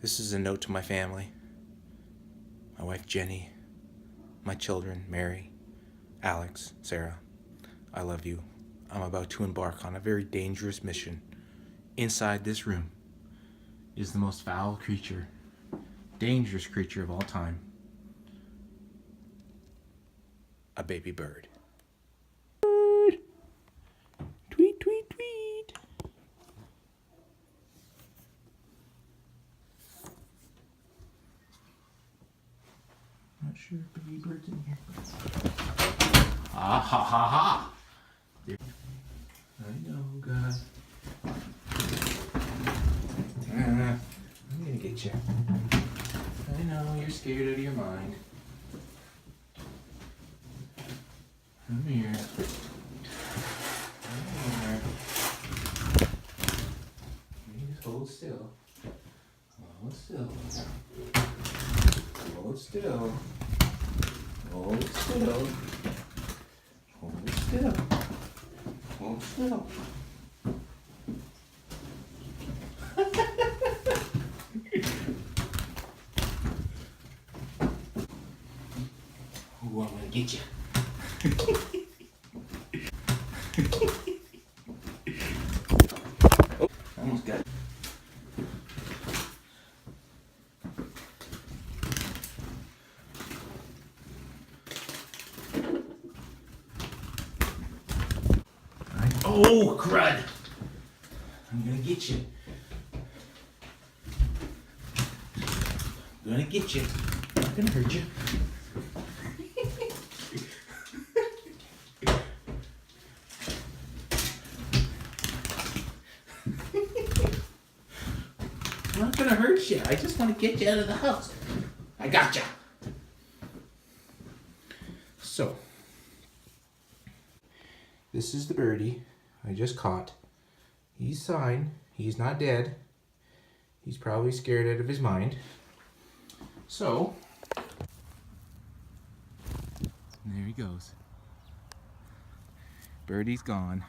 This is a note to my family. My wife Jenny, my children Mary, Alex, Sarah. I love you. I'm about to embark on a very dangerous mission. Inside this room is the most foul creature, dangerous creature of all time. A baby bird. Tweet, tweet, tweet. Not sure if baby bird's in here. Ha ha ha ha! There. I know, God. I'm gonna get you. I know, you're scared out of your mind. Come here. Come here. You just hold still. Hold still. Hold still. Hold still. Hold still. Hold still. Ooh, I'm gonna get you. Oh, almost got it. Oh, crud! I'm gonna get you. I'm gonna get you. I'm not gonna hurt you. I'm not gonna hurt you. I just want to get you out of the house. I gotcha. So, this is the birdie I just caught. He's fine. He's not dead. He's probably scared out of his mind. So, there he goes. Birdie's gone.